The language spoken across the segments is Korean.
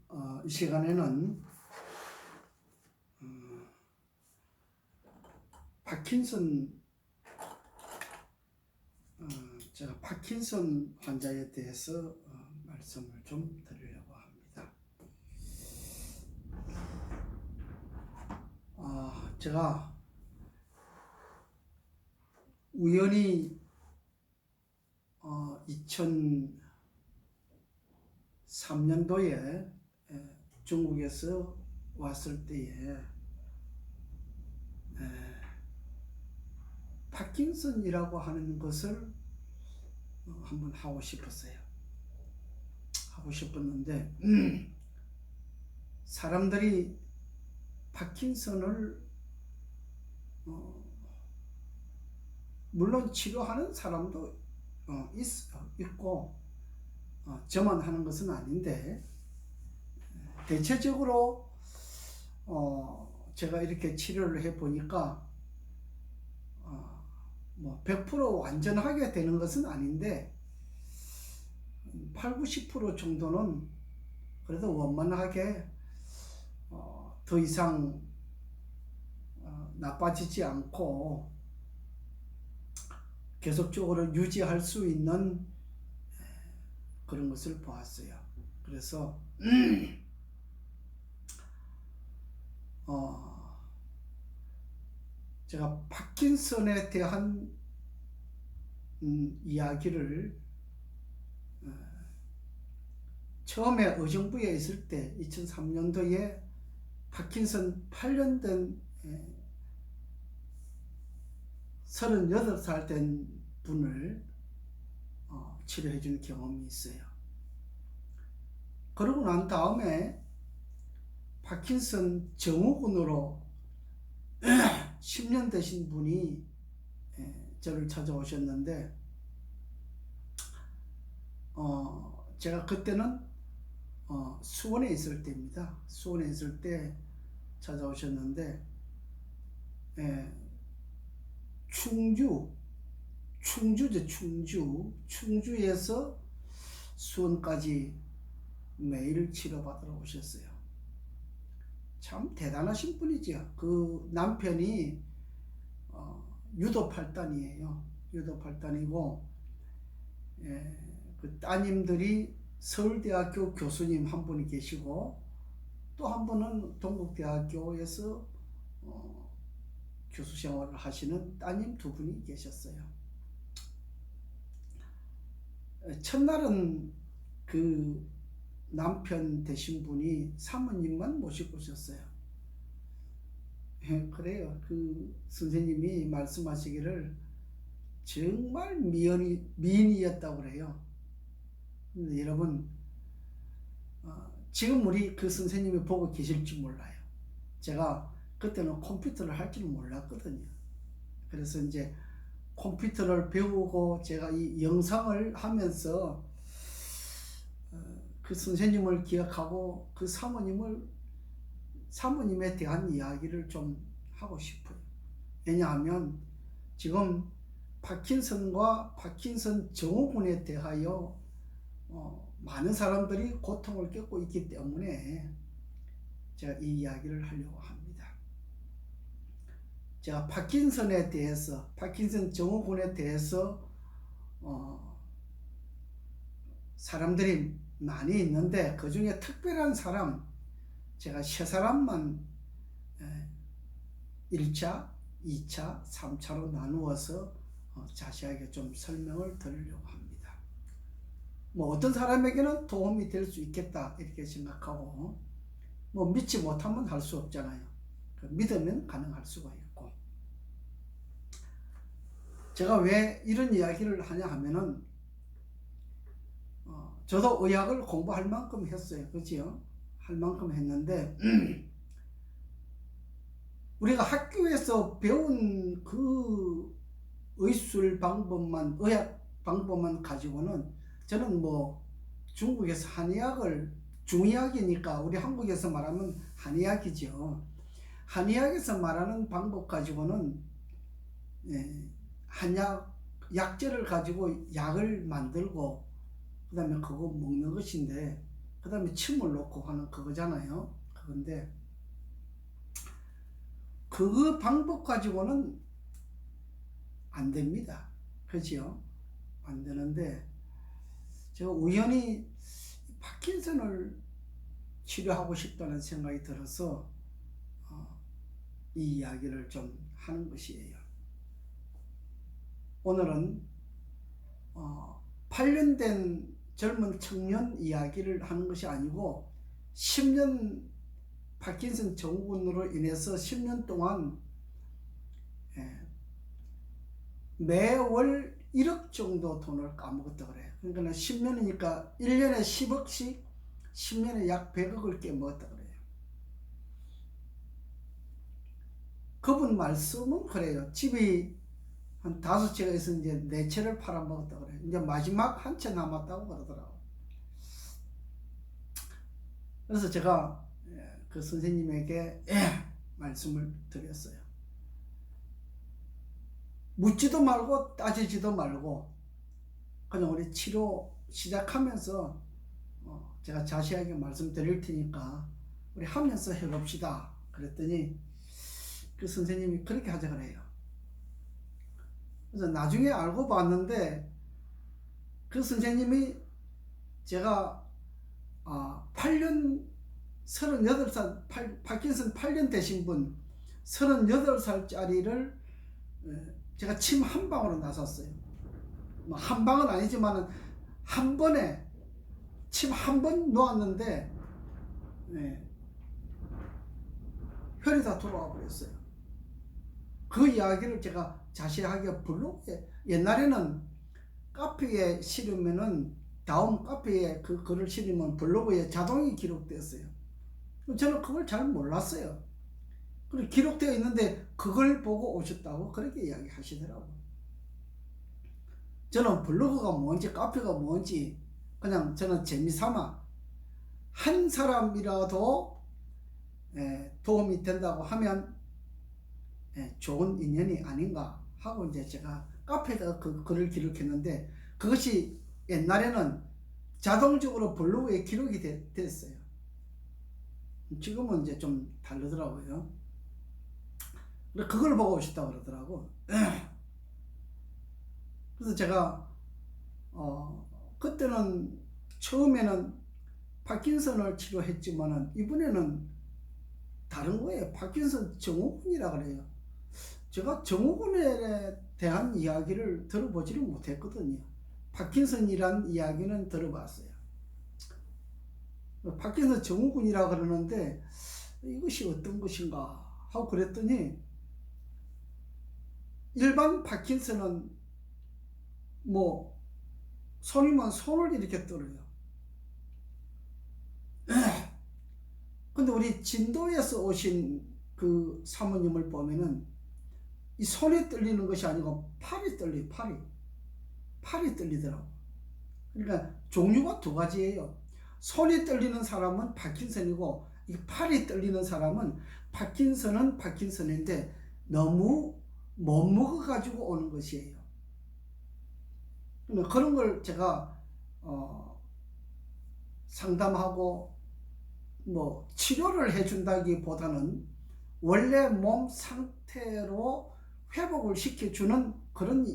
어, 이 시간에는 제가 파킨슨 환자에 대해서 말씀을 좀 드리려고 합니다. 제가 우연히 2003년도에 중국에서 왔을 때에 파킨슨이라고 하는 것을 한번 하고 싶었는데 사람들이 파킨슨을 물론 치료하는 사람도 있고 저만 하는 것은 아닌데 대체적으로 제가 이렇게 치료를 해보니까 뭐 100% 완전하게 되는 것은 아닌데 80~90% 정도는 그래도 원만하게 더 이상 나빠지지 않고 계속적으로 유지할 수 있는 그런 것을 보았어요. 그래서 제가 파킨슨에 대한 이야기를 처음에 의정부에 있을 때 2003년도에 파킨슨 8년 된 38살 된 분을 치료해 준 경험이 있어요. 그러고 난 다음에 파킨슨 증후군으로 10년 되신 분이 저를 찾아오셨는데 제가 그때는 수원에 있을 때입니다. 수원에 있을 때 찾아오셨는데 충주에서 수원까지 매일 치료받으러 오셨어요. 참 대단하신 분이죠. 그 남편이 유도 8단이에요. 유도 8단이고 그 따님들이 서울대학교 교수님 한 분이 계시고 또 한 분은 동국대학교에서 교수 생활을 하시는 따님 두 분이 계셨어요. 첫날은 그 남편 되신 분이 사모님만 모시고 오셨어요. 그래요. 그 선생님이 말씀하시기를 정말 미인이었다고 그래요. 근데 여러분 지금 우리 그 선생님이 보고 계실지 몰라요. 제가 그때는 컴퓨터를 할 줄 몰랐거든요. 그래서 이제 컴퓨터를 배우고 제가 이 영상을 하면서 그 선생님을 기억하고 그 사모님에 대한 이야기를 좀 하고 싶어요. 왜냐하면 지금 파킨슨과 파킨슨 증후군에 대하여 많은 사람들이 고통을 겪고 있기 때문에 제가 이 이야기를 하려고 합니다. 제가 파킨슨에 대해서, 파킨슨 증후군에 대해서 사람들이 많이 있는데 그 중에 특별한 사람, 제가 세 사람만 1차, 2차, 3차로 나누어서 자세하게 좀 설명을 드리려고 합니다. 뭐 어떤 사람에게는 도움이 될 수 있겠다 이렇게 생각하고 뭐 믿지 못하면 할 수 없잖아요. 믿으면 가능할 수가 있고 제가 왜 이런 이야기를 하냐 하면은 저도 의학을 공부할 만큼 했어요. 그죠? 할 만큼 했는데 우리가 학교에서 배운 그 의술 방법만 의학 방법만 가지고는 저는 뭐 중국에서 한의학을 중의학이니까 우리 한국에서 말하면 한의학이죠. 한의학에서 말하는 방법 가지고는 한약 약재를 가지고 약을 만들고 그 다음에 그거 먹는 것인데 그 다음에 침을 놓고 하는 그거잖아요. 그건데 그 방법 가지고는 안 됩니다. 그죠? 안 되는데 제가 우연히 파킨슨을 치료하고 싶다는 생각이 들어서 이 이야기를 좀 하는 것이에요. 오늘은 8년 된 젊은 청년 이야기를 하는 것이 아니고 10년 파킨슨 증후군으로 인해서 10년 동안 매월 1억 정도 돈을 까먹었다 그래요. 그러니까 10년이니까 1년에 10억씩 10년에 약 100억을 깨먹었다 그래요. 그분 말씀은 그래요. 집이 한 5채가 있어서 이제 4채를 팔아먹었다 그래요. 이제 마지막 한 채 남았다고 그러더라고요. 그래서 제가 그 선생님에게 말씀을 드렸어요. 묻지도 말고 따지지도 말고 그냥 우리 치료 시작하면서 제가 자세하게 말씀드릴 테니까 우리 하면서 해봅시다. 그랬더니 그 선생님이 그렇게 하자 그래요. 그래서 나중에 알고 봤는데 그 선생님이 제가 38살 파킨슨 8년 되신 분 38살짜리를 제가 침 한 방으로 나섰어요. 뭐 한 방은 아니지만 한 번에 침 한 번 놓았는데 혈이 다 돌아와 버렸어요. 그 이야기를 제가 자세하게 블로그에 옛날에는 카페에 실으면은 다음 카페에 그 글을 실으면 블로그에 자동이 기록됐어요. 저는 그걸 잘 몰랐어요. 그리고 기록되어 있는데 그걸 보고 오셨다고 그렇게 이야기하시더라고요. 저는 블로그가 뭔지 카페가 뭔지 그냥 저는 재미삼아 한 사람이라도 도움이 된다고 하면 좋은 인연이 아닌가 하고 이제 제가 카페에다가 그 글을 기록했는데 그것이 옛날에는 자동적으로 블로그에 기록이 됐어요. 지금은 이제 좀 다르더라고요. 그걸 보고 오셨다고 그러더라고. 그래서 제가 그때는 처음에는 파킨슨을 치료했지만은 이번에는 다른 거예요. 파킨슨 증후군이라 그래요. 제가 증후군에 대한 이야기를 들어보지를 못했거든요. 파킨슨이란 이야기는 들어봤어요. 파킨슨 증후군이라 그러는데 이것이 어떤 것인가 하고 그랬더니 일반 파킨슨은 뭐 손이면 손을 이렇게 떨어요. 근데 우리 진도에서 오신 그 사모님을 보면은 이 손이 떨리는 것이 아니고 팔이 떨려요. 팔이 떨리더라고. 그러니까 종류가 두 가지예요. 손이 떨리는 사람은 파킨슨이고 이 팔이 떨리는 사람은 파킨슨은 파킨슨인데 너무 못 먹어가지고 오는 것이에요. 그런 걸 제가 상담하고 뭐 치료를 해준다기보다는 원래 몸 상태로 회복을 시켜주는 그런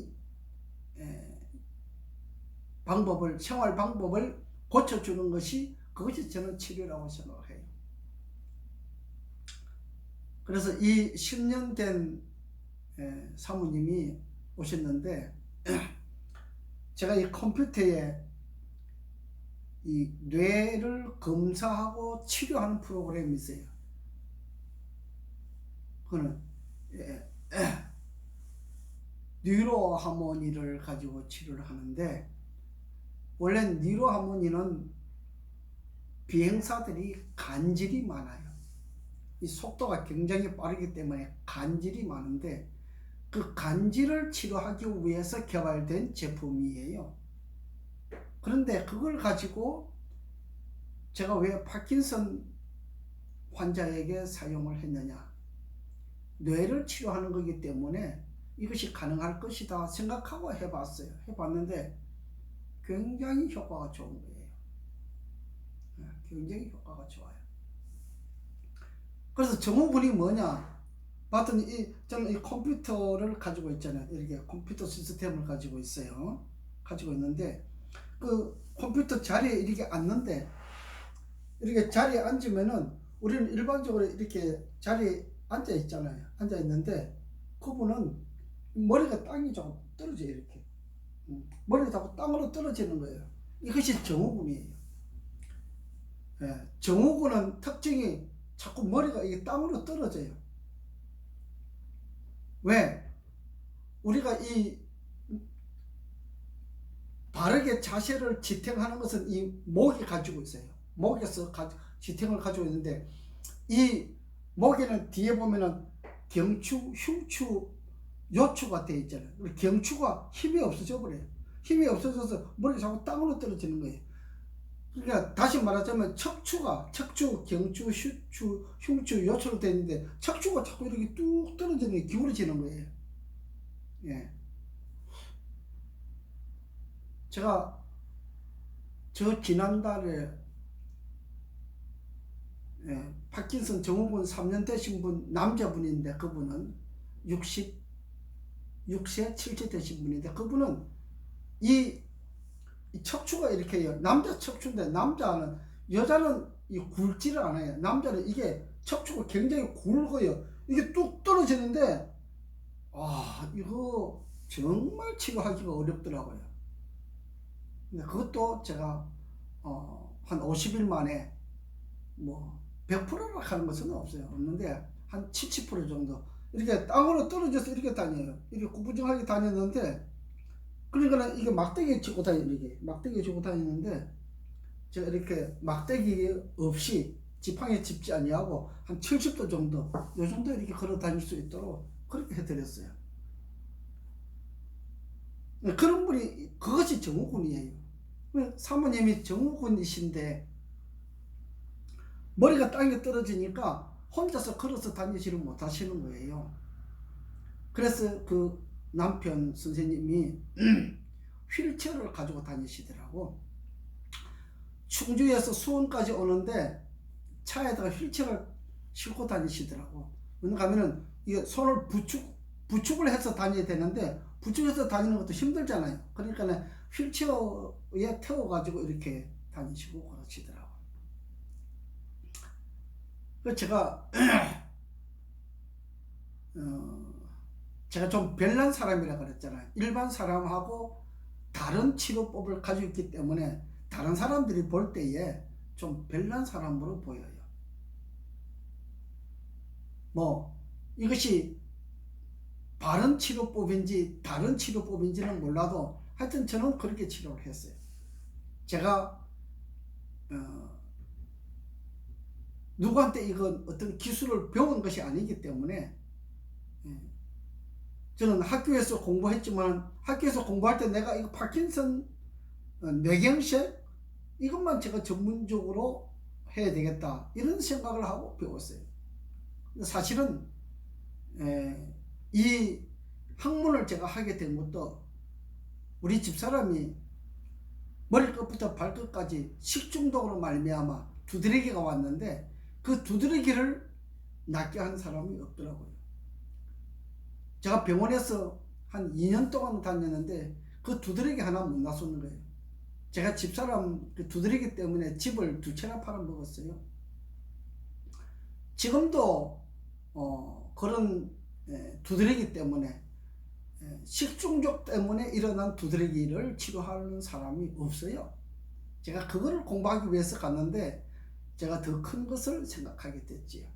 방법을 생활 방법을 고쳐주는 것이 그것이 저는 치료라고 생각해요. 그래서 이 10년 된 사모님이 오셨는데 제가 이 컴퓨터에 이 뇌를 검사하고 치료하는 프로그램이 있어요. 그거는 뉴로하모니를 가지고 치료를 하는데 원래 뉴로하모니는 비행사들이 간질이 많아요. 이 속도가 굉장히 빠르기 때문에 간질이 많은데 그 간질을 치료하기 위해서 개발된 제품이에요. 그런데 그걸 가지고 제가 왜 파킨슨 환자에게 사용을 했느냐? 뇌를 치료하는 거기 때문에 이것이 가능할 것이다 생각하고 해봤어요. 해봤는데 굉장히 효과가 좋은 거예요. 굉장히 효과가 좋아요. 그래서 증후군이 뭐냐? 봤더니 저는 이 컴퓨터를 가지고 있잖아요. 이렇게 컴퓨터 시스템을 가지고 있어요. 가지고 있는데 그 컴퓨터 자리에 이렇게 앉는데 이렇게 자리에 앉으면은 우리는 일반적으로 이렇게 자리에 앉아 있잖아요. 앉아 있는데 그분은 머리가 땅이 조금 떨어져요. 이렇게 머리가 자꾸 땅으로 떨어지는 거예요. 이것이 증후군이에요. 예, 증후군은 특징이 자꾸 머리가 이게 땅으로 떨어져요. 왜? 우리가 이 바르게 자세를 지탱하는 것은 이 목이 가지고 있어요. 목에서 지탱을 가지고 있는데 이 목에는 뒤에 보면은 경추, 흉추, 요추가 되어 있잖아요. 경추가 힘이 없어져 버려요. 힘이 없어져서 머리가 자꾸 땅으로 떨어지는 거예요. 그러니까 다시 말하자면 척추가 척추, 경추, 흉추, 요추로 되어 있는데 척추가 자꾸 이렇게 뚝 떨어지는 게 기울어지는 거예요. 예. 제가 저 지난달에 파킨슨 증후군 3년 되신 분 남자분인데 그분은 66세 7세 되신 분인데 그분은 이 척추가 이렇게 해요. 남자 척추인데 남자는 여자는 이 굵지를 않아요. 남자는 이게 척추가 굉장히 굵어요. 이게 뚝 떨어지는데 이거 정말 치료하기가 어렵더라고요. 근데 그것도 제가 한 50일 만에 뭐 100%라 하는 것은 없는데 한 70% 정도 이렇게 땅으로 떨어져서 이렇게 다녀요. 이렇게 구부정하게 다녔는데 그러니까 이게 막대기 짚고 다니는데 제가 이렇게 막대기 없이 지팡이에 짚지 아니하고 한 70도 정도 요 정도 이렇게 걸어 다닐 수 있도록 그렇게 해드렸어요. 그런 분이 그것이 증후군이에요. 사모님이 증후군이신데 머리가 땅에 떨어지니까 혼자서 걸어서 다니지를 못하시는 거예요. 그래서 그 남편 선생님이 휠체어를 가지고 다니시더라고. 충주에서 수원까지 오는데 차에다가 휠체어를 싣고 다니시더라고. 왜냐하면은 이게 손을 부축을 해서 다녀야 되는데 부축해서 다니는 것도 힘들잖아요. 그러니까 휠체어에 태워가지고 이렇게 다니시고 그러시더라고. 제가 제가 좀 별난 사람이라 그랬잖아요. 일반 사람하고 다른 치료법을 가지고 있기 때문에 다른 사람들이 볼 때에 좀 별난 사람으로 보여요. 뭐 이것이 바른 치료법인지 다른 치료법인지는 몰라도 하여튼 저는 그렇게 치료를 했어요. 제가 누구한테 이건 어떤 기술을 배운 것이 아니기 때문에 저는 학교에서 공부했지만 학교에서 공부할 때 내가 이거 파킨슨 뇌경색 이것만 제가 전문적으로 해야 되겠다 이런 생각을 하고 배웠어요. 사실은 이 학문을 제가 하게 된 것도 우리 집사람이 머리끝부터 발끝까지 식중독으로 말미암아 두드러기가 왔는데 그 두드러기를 낫게 한 사람이 없더라고요. 제가 병원에서 한 2년 동안 다녔는데 그 두드러기 하나 못 놨었는 거예요. 제가 집사람 그 두드러기 때문에 집을 2채나 팔아먹었어요. 지금도 그런 두드러기 때문에 식중독 때문에 일어난 두드러기를 치료하는 사람이 없어요. 제가 그거를 공부하기 위해서 갔는데 제가 더 큰 것을 생각하게 됐지요.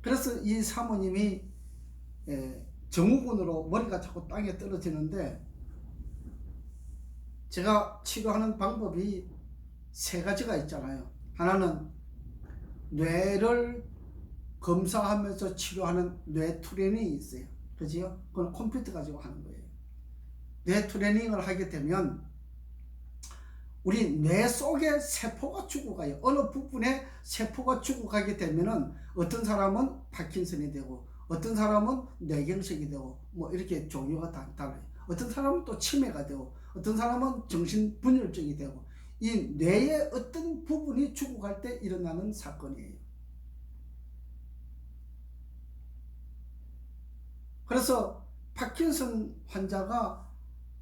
그래서 이 사모님이 증후군으로 머리가 자꾸 땅에 떨어지는데 제가 치료하는 방법이 3가지가 있잖아요. 하나는 뇌를 검사하면서 치료하는 뇌투련이 있어요. 그지요? 그건 컴퓨터 가지고 하는 거예요. 뇌 트레이닝을 하게 되면 우리 뇌 속에 세포가 죽어가요. 어느 부분에 세포가 죽어가게 되면은 어떤 사람은 파킨슨이 되고 어떤 사람은 뇌경색이 되고 뭐 이렇게 종류가 다 달라요. 어떤 사람은 또 치매가 되고 어떤 사람은 정신분열증이 되고 이 뇌의 어떤 부분이 죽어갈 때 일어나는 사건이에요. 그래서 파킨슨 환자가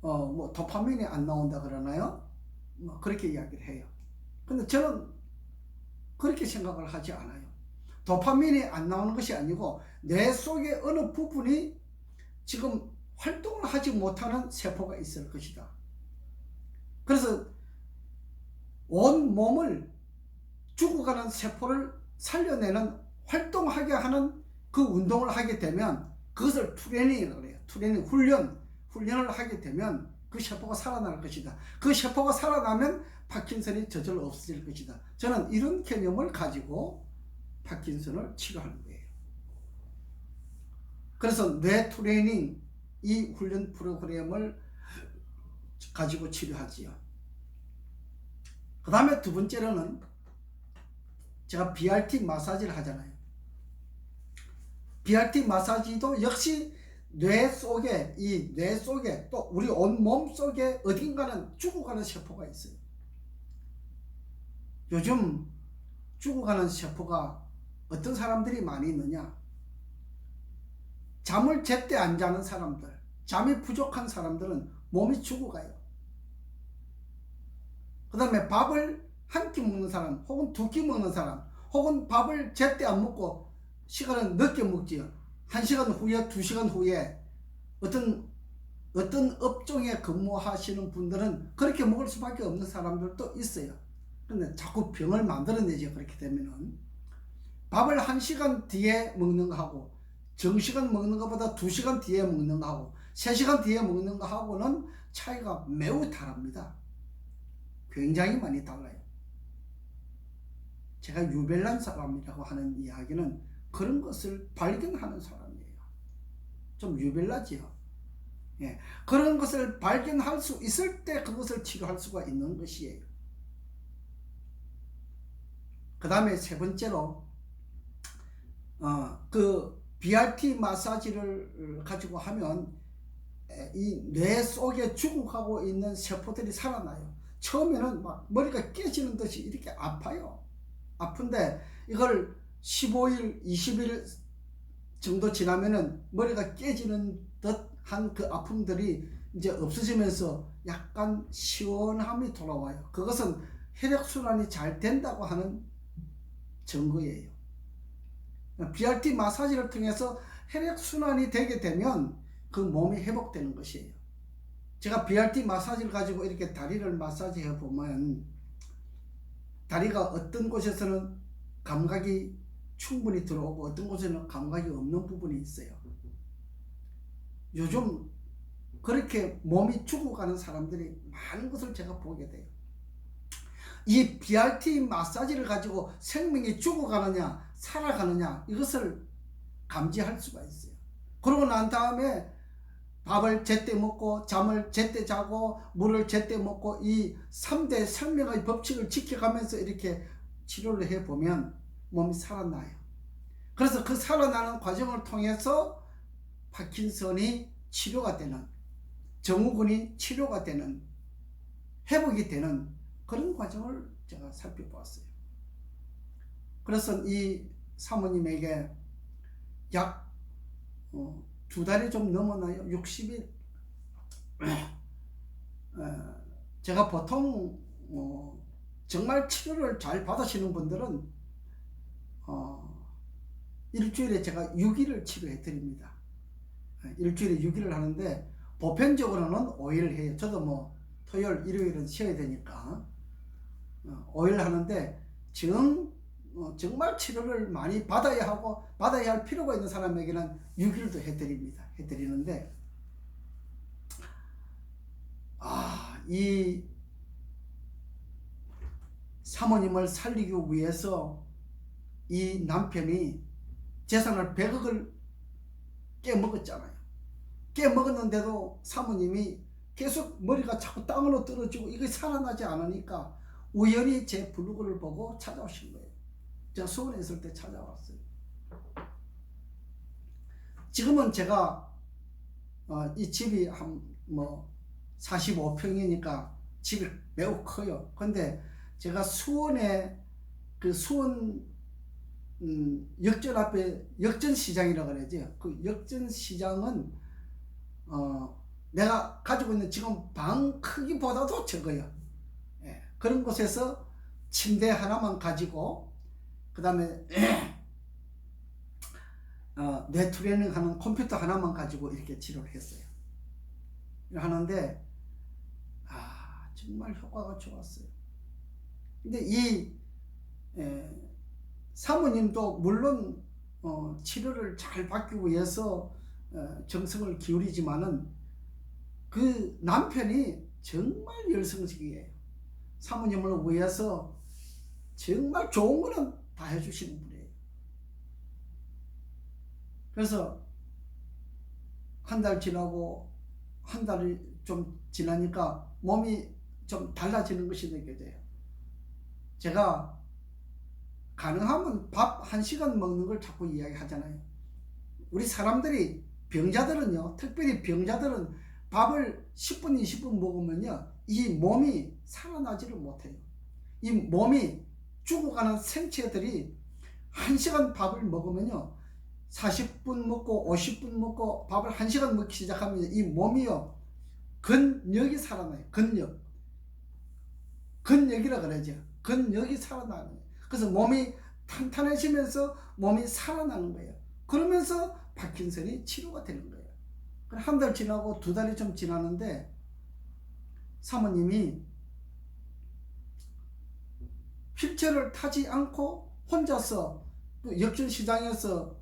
뭐 도파민이 안 나온다 그러나요? 뭐 그렇게 이야기를 해요. 근데 저는 그렇게 생각을 하지 않아요. 도파민이 안 나오는 것이 아니고 뇌 속의 어느 부분이 지금 활동을 하지 못하는 세포가 있을 것이다. 그래서 온 몸을 죽어가는 세포를 살려내는 활동하게 하는 그 운동을 하게 되면 그것을 트레이닝이라고 해요. 트레이닝, 훈련을 하게 되면 그 세포가 살아날 것이다. 그 세포가 살아나면 파킨슨이 저절로 없어질 것이다. 저는 이런 개념을 가지고 파킨슨을 치료하는 거예요. 그래서 뇌 트레이닝 이 훈련 프로그램을 가지고 치료하지요. 그 다음에 두 번째로는 제가 BRT 마사지를 하잖아요. BRT 마사지도 역시 뇌 속에 또 우리 온몸 속에 어딘가는 죽어가는 세포가 있어요. 요즘 죽어가는 세포가 어떤 사람들이 많이 있느냐? 잠을 제때 안 자는 사람들, 잠이 부족한 사람들은 몸이 죽어가요. 그 다음에 밥을 한 끼 먹는 사람, 혹은 두 끼 먹는 사람, 혹은 밥을 제때 안 먹고 시간은 늦게 먹지요. 1시간 후에, 2시간 후에 어떤 업종에 근무하시는 분들은 그렇게 먹을 수밖에 없는 사람들도 있어요. 근데 자꾸 병을 만들어내죠. 그렇게 되면은 밥을 1시간 뒤에 먹는 거하고 정시간 먹는 것보다 2시간 뒤에 먹는 거하고 3시간 뒤에 먹는 거하고는 차이가 매우 다릅니다. 굉장히 많이 달라요. 제가 유별난 사람이라고 하는 이야기는 그런 것을 발견하는 사람이에요. 좀 유별나지요. 예, 그런 것을 발견할 수 있을 때 그것을 치료할 수가 있는 것이에요. 그 다음에 세 번째로 그 BRT 마사지를 가지고 하면 이 뇌 속에 죽어가고 있는 세포들이 살아나요. 처음에는 막 머리가 깨지는 듯이 이렇게 아파요. 아픈데 이걸 15일, 20일 정도 지나면은 머리가 깨지는 듯한 그 아픔들이 이제 없어지면서 약간 시원함이 돌아와요. 그것은 혈액순환이 잘 된다고 하는 증거예요. BRT 마사지를 통해서 혈액순환이 되게 되면 그 몸이 회복되는 것이에요. 제가 BRT 마사지를 가지고 이렇게 다리를 마사지해 보면 다리가 어떤 곳에서는 감각이 충분히 들어오고 어떤 곳에는 감각이 없는 부분이 있어요. 요즘 그렇게 몸이 죽어가는 사람들이 많은 것을 제가 보게 돼요. 이 BRT 마사지를 가지고 생명이 죽어가느냐 살아가느냐 이것을 감지할 수가 있어요. 그러고 난 다음에 밥을 제때 먹고 잠을 제때 자고 물을 제때 먹고 이 3대 생명의 법칙을 지켜가면서 이렇게 치료를 해보면 몸이 살아나요. 그래서 그 살아나는 과정을 통해서 파킨슨이 치료가 되는, 증후군이 치료가 되는, 회복이 되는 그런 과정을 제가 살펴보았어요. 그래서 이 사모님에게 약 2달이 좀 넘었나요? 60일. 제가 보통 정말 치료를 잘 받으시는 분들은 일주일에 제가 6일을 치료해 드립니다. 일주일에 6일을 하는데 보편적으로는 5일을 해요. 저도 뭐 토요일, 일요일은 쉬어야 되니까 5일 하는데 정말 치료를 많이 받아야 할 필요가 있는 사람에게는 6일도 해드리는데 이 사모님을 살리기 위해서 이 남편이 재산을 100억을 깨먹었잖아요. 깨먹었는데도 사모님이 계속 머리가 자꾸 땅으로 떨어지고 이게 살아나지 않으니까 우연히 제 블로그를 보고 찾아오신 거예요. 제가 수원에 있을 때 찾아왔어요. 지금은 제가 이 집이 한 45평이니까 집이 매우 커요. 근데 제가 수원에 그 수원 역전 앞에 역전시장이라고 그러죠. 그 역전시장은 내가 가지고 있는 지금 방 크기보다도 적어요. 예, 그런 곳에서 침대 하나만 가지고 그 다음에 뇌트레이닝 하는 컴퓨터 하나만 가지고 이렇게 치료를 했어요. 하는데 정말 효과가 좋았어요. 근데 이 사모님도 물론 치료를 잘 받기 위해서 정성을 기울이지만은 그 남편이 정말 열성적이에요. 사모님을 위해서 정말 좋은 거는 다 해주시는 분이에요. 그래서 한 달 지나고 한 달이 좀 지나니까 몸이 좀 달라지는 것이 느껴져요. 제가 가능하면 밥 1시간 먹는 걸 자꾸 이야기하잖아요. 우리 사람들이 병자들은요, 특별히 병자들은 밥을 10분 20분 먹으면요 이 몸이 살아나지를 못해요. 이 몸이 죽어가는 생체들이 1시간 밥을 먹으면요 40분 먹고 50분 먹고 밥을 1시간 먹기 시작하면 이 몸이요 근력이 살아나요. 근력이라 그러죠. 근력이 살아나는 거예요. 그래서 몸이 탄탄해지면서 몸이 살아나는 거예요. 그러면서 파킨슨이 치료가 되는 거예요. 한 달 지나고 2달이 좀 지나는데 사모님이 휠체어를 타지 않고 혼자서 역전시장에서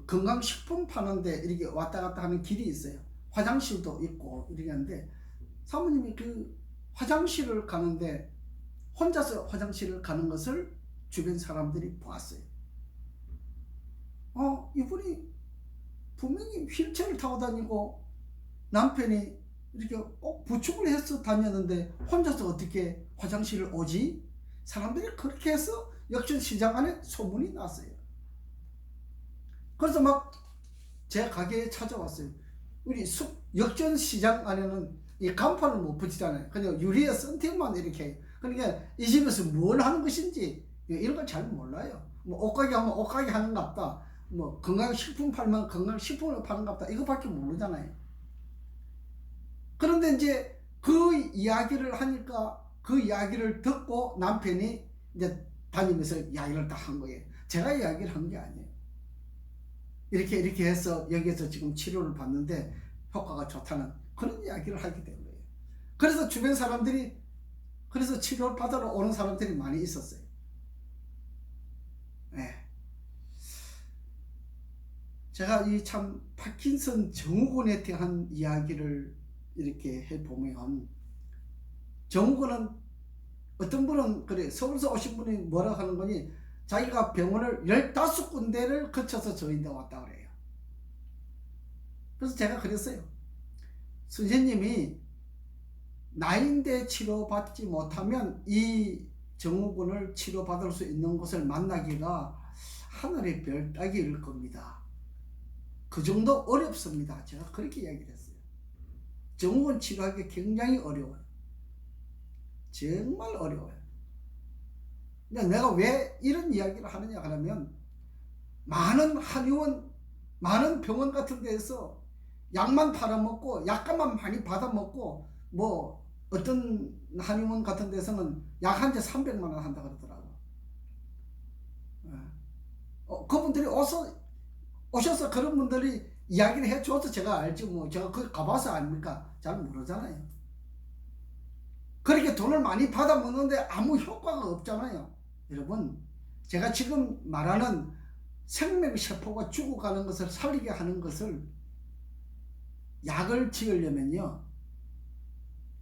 건강식품 파는데 이렇게 왔다 갔다 하는 길이 있어요. 화장실도 있고 이렇게 하는데 사모님이 그 화장실을 가는데 혼자서 화장실을 가는 것을 주변 사람들이 보았어요. 이분이 분명히 휠체어를 타고 다니고 남편이 이렇게 꼭 부축을 해서 다녔는데 혼자서 어떻게 화장실을 오지? 사람들이 그렇게 해서 역전시장 안에 소문이 났어요. 그래서 막 제 가게에 찾아왔어요. 우리 역전시장 안에는 이 간판을 못 붙이잖아요. 그냥 유리에 썬팅만 이렇게 해요. 그러니까 이 집에서 뭘 하는 것인지 이런 걸 잘 몰라요. 옷가게 하면 옷가게 하는 것 같다. 건강식품 팔면 건강식품을 파는 것 같다. 이거밖에 모르잖아요. 그런데 이제 그 이야기를 하니까 그 이야기를 듣고 남편이 이제 다니면서 이야기를 다 한 거예요. 제가 이야기를 한 게 아니에요. 이렇게 해서 여기에서 지금 치료를 받는데 효과가 좋다는 그런 이야기를 하게 된 거예요. 그래서 주변 사람들이 그래서 치료를 받으러 오는 사람들이 많이 있었어요. 네. 제가 이 참 파킨슨 증후군에 대한 이야기를 이렇게 해보면 증후군은 어떤 분은 그래 서울에서 오신 분이 뭐라 하는 거니 자기가 병원을 15군데를 거쳐서 저희한테 왔다 그래요. 그래서 제가 그랬어요. 선생님이 나인데 치료받지 못하면 이 증후군을 치료받을 수 있는 곳을 만나기가 하늘의 별 따기일 겁니다. 그 정도 어렵습니다. 제가 그렇게 이야기를 했어요. 증후군 치료하기 굉장히 어려워요. 정말 어려워요. 내가 왜 이런 이야기를 하느냐 하면 많은 한의원, 많은 병원 같은 데에서 약만 팔아먹고 약값만 많이 받아먹고 어떤 한의원 같은 데서는 약 한 재 300만 원 한다 그러더라고. 그분들이 오셔서 그런 분들이 이야기를 해줘서 제가 알지 제가 거기 가봐서 아닙니까? 잘 모르잖아요. 그렇게 돈을 많이 받아먹는데 아무 효과가 없잖아요. 여러분, 제가 지금 말하는 생명세포가 죽어가는 것을 살리게 하는 것을 약을 지으려면요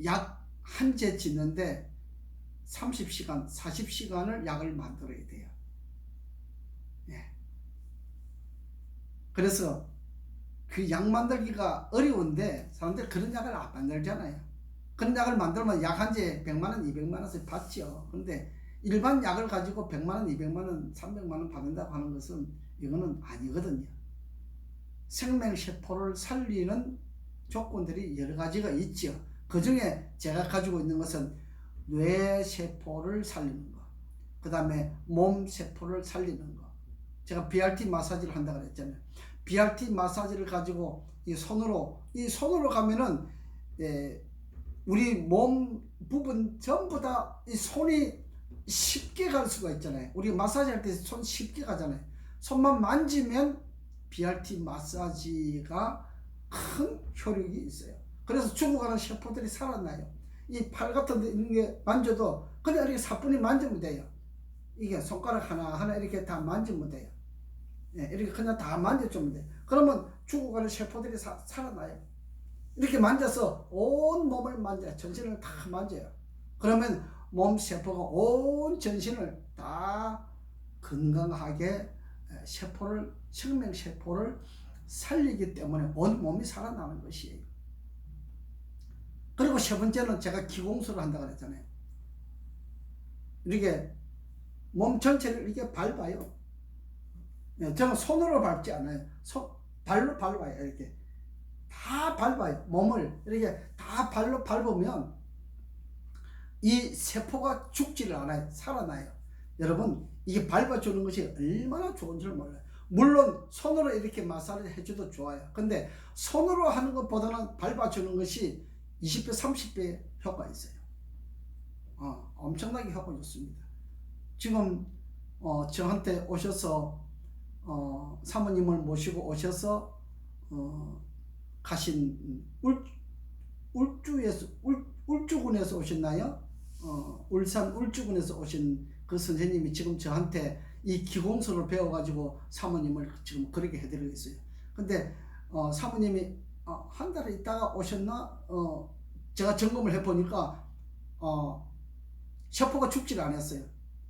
약 한 재 짓는데 30시간, 40시간을 약을 만들어야 돼요. 예. 그래서 그 약 만들기가 어려운데 사람들이 그런 약을 안 만들잖아요. 그런 약을 만들면 약 한 지에 100만 원, 200만 원씩 받죠. 그런데 일반 약을 가지고 100만 원, 200만 원, 300만 원 받는다고 하는 것은 이거는 아니거든요. 생명세포를 살리는 조건들이 여러 가지가 있죠. 그 중에 제가 가지고 있는 것은 뇌세포를 살리는 거, 그 다음에 몸세포를 살리는 거. 제가 BRT 마사지를 한다고 그랬잖아요. BRT 마사지를 가지고 이 손으로 가면은 우리 몸 부분 전부 다 이 손이 쉽게 갈 수가 있잖아요. 우리 마사지 할 때 손 쉽게 가잖아요. 손만 만지면 BRT 마사지가 큰 효력이 있어요. 그래서 죽어가는 세포들이 살아나요. 이 팔 같은 데 있는 게 만져도 그냥 이렇게 사뿐히 만지면 돼요. 이게 손가락 하나하나 이렇게 다 만지면 돼요. 이렇게 그냥 다 만져주면 돼요. 그러면 죽어가는 세포들이 살아나요. 이렇게 만져서 온 몸을 만져요. 전신을 다 만져요. 그러면 몸 세포가 온 전신을 다 건강하게 생명세포를 살리기 때문에 온 몸이 살아나는 것이에요. 그리고 세 번째는 제가 기공수를 한다고 그랬잖아요. 이렇게 몸 전체를 이렇게 밟아요. 저는 손으로 밟지 않아요. 발로 밟아요. 이렇게 다 밟아요. 몸을 이렇게 다 발로 밟으면 이 세포가 죽지를 않아요. 살아나요. 여러분, 이게 밟아주는 것이 얼마나 좋은 줄 몰라요. 물론 손으로 이렇게 마사지 해줘도 좋아요. 근데 손으로 하는 것보다는 밟아주는 것이 20배, 30배 효과 있어요. 엄청나게 효과 좋습니다. 지금 저한테 오셔서 사모님을 모시고 오셔서 가신 울주군에서 오셨나요? 울산 울주군에서 오신 그 선생님이 지금 저한테 이 기공술을 배워가지고 사모님을 지금 그렇게 해드리고 있어요. 근데 사모님이 한 달 있다가 오셨나? 제가 점검을 해보니까 세포가 죽질 않았어요.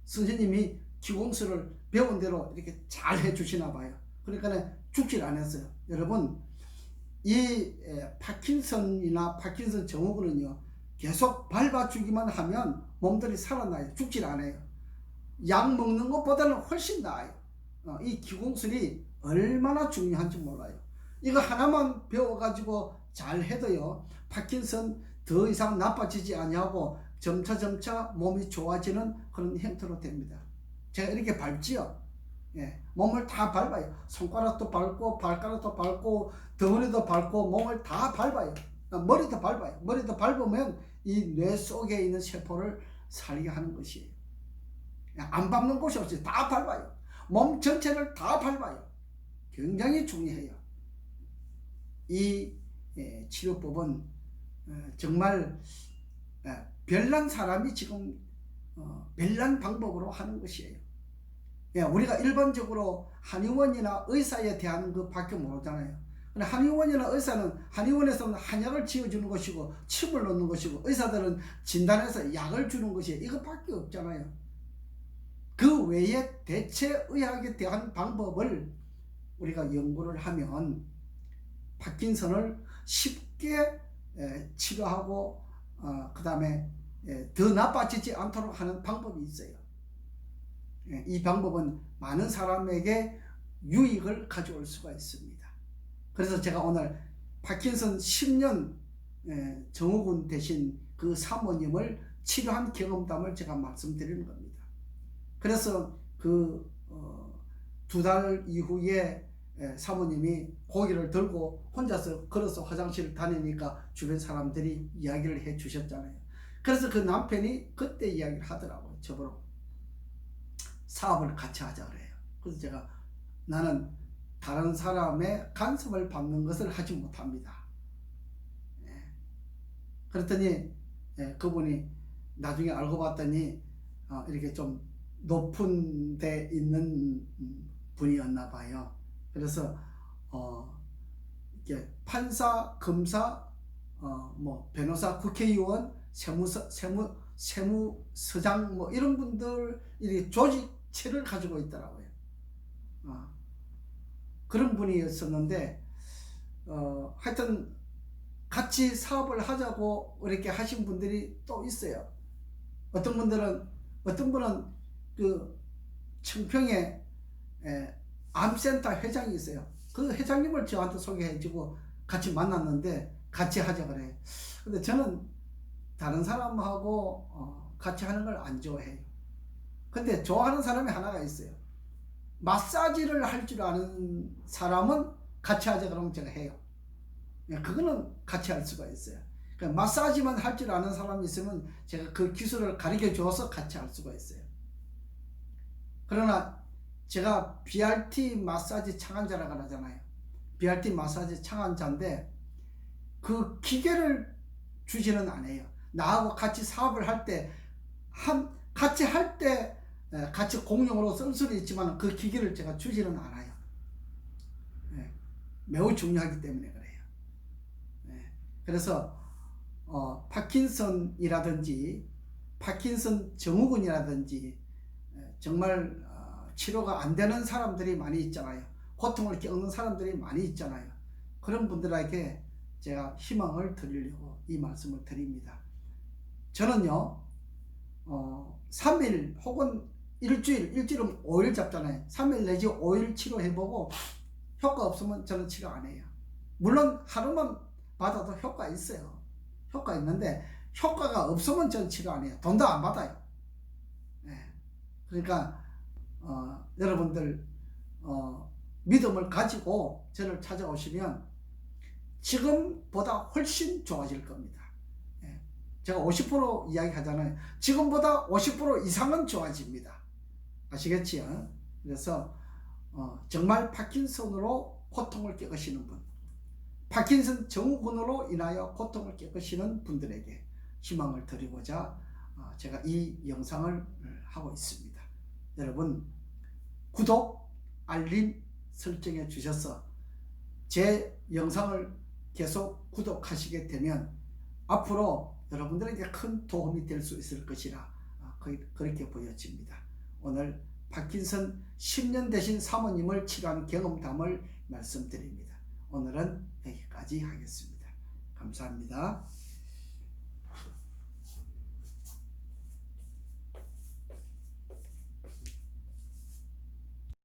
선생님이 기공술을 배운 대로 이렇게 잘 해주시나 봐요. 그러니까 죽질 않았어요. 여러분, 이 파킨슨이나 파킨슨 증후군은요, 계속 밟아주기만 하면 몸들이 살아나요. 죽질 않아요. 약 먹는 것보다는 훨씬 나아요. 이 기공술이 얼마나 중요한지 몰라요. 이거 하나만 배워가지고 잘 해도요, 파킨슨 더 이상 나빠지지 아니하고 점차 몸이 좋아지는 그런 형태로 됩니다. 제가 이렇게 밟지요. 몸을 다 밟아요. 손가락도 밟고 발가락도 밟고 덩어리도 밟고 몸을 다 밟아요. 머리도 밟아요. 머리도 밟으면 이 뇌 속에 있는 세포를 살게 하는 것이에요. 안 밟는 곳이 없어요. 다 밟아요. 몸 전체를 다 밟아요. 굉장히 중요해요. 이 치료법은 정말 별난 사람이 지금 별난 방법으로 하는 것이에요. 우리가 일반적으로 한의원이나 의사에 대한 그 밖에 모르잖아요. 한의원이나 의사는 한의원에서는 한약을 지어주는 것이고 침을 놓는 것이고 의사들은 진단해서 약을 주는 것이에요. 이것밖에 없잖아요. 그 외에 대체 의학에 대한 방법을 우리가 연구를 하면 파킨슨을 쉽게 치료하고 그 다음에 더 나빠지지 않도록 하는 방법이 있어요. 이 방법은 많은 사람에게 유익을 가져올 수가 있습니다. 그래서 제가 오늘 파킨슨 10년 증후군 대신 그 사모님을 치료한 경험담을 제가 말씀드리는 겁니다. 그래서 그 2달 이후에 사모님이 고기를 들고 혼자서 걸어서 화장실을 다니니까 주변 사람들이 이야기를 해 주셨잖아요. 그래서 그 남편이 그때 이야기를 하더라고요. 저보고 사업을 같이 하자 그래요. 그래서 제가 나는 다른 사람의 간섭을 받는 것을 하지 못합니다. 그랬더니 그분이 나중에 알고 봤더니 이렇게 좀 높은 데 있는 분이었나 봐요. 그래서 이렇게 판사, 검사, 뭐 변호사, 국회의원, 세무서장 뭐 이런 분들 이렇게 조직체를 가지고 있더라고요. 그런 분이었었는데 하여튼 같이 사업을 하자고 이렇게 하신 분들이 또 있어요. 어떤 분은 그 청평에 암센터 회장이 있어요. 그 회장님을 저한테 소개해주고 같이 만났는데 같이 하자 그래요. 근데 저는 다른 사람하고 같이 하는 걸 안 좋아해요. 근데 좋아하는 사람이 하나가 있어요. 마사지를 할 줄 아는 사람은 같이 하자 그러면 제가 해요. 그거는 같이 할 수가 있어요. 그러니까 마사지만 할 줄 아는 사람이 있으면 제가 그 기술을 가르쳐 줘서 같이 할 수가 있어요. 그러나 제가 BRT 마사지 창안자라고 하잖아요. BRT 마사지 창안자인데 그 기계를 주지는 않아요. 나하고 같이 사업을 할 때 같이 공용으로 쓸 수도 있지만 그 기계를 제가 주지는 않아요. 매우 중요하기 때문에 그래요. 그래서 파킨슨이라든지 파킨슨 증후군이라든지 정말 치료가 안 되는 사람들이 많이 있잖아요. 고통을 겪는 사람들이 많이 있잖아요. 그런 분들에게 제가 희망을 드리려고 이 말씀을 드립니다. 저는요 3일 혹은 일주일은 5일 잡잖아요. 3일 내지 5일 치료해보고 효과 없으면 저는 치료 안 해요. 물론 하루만 받아도 효과 있어요. 효과 있는데 효과가 없으면 저는 치료 안 해요. 돈도 안 받아요. 그러니까 여러분들 믿음을 가지고 저를 찾아오시면 지금보다 훨씬 좋아질 겁니다. 제가 50% 이야기 하잖아요. 지금보다 50% 이상은 좋아집니다. 아시겠지요? 그래서 정말 파킨슨으로 고통을 겪으시는 분, 파킨슨 증후군으로 인하여 고통을 겪으시는 분들에게 희망을 드리고자 제가 이 영상을 하고 있습니다. 여러분 구독, 알림 설정해 주셔서 제 영상을 계속 구독하시게 되면 앞으로 여러분들에게 큰 도움이 될 수 있을 것이라 그렇게 보여집니다. 오늘 파킨슨 10년 되신 사모님을 치료한 경험담을 말씀드립니다. 오늘은 여기까지 하겠습니다. 감사합니다.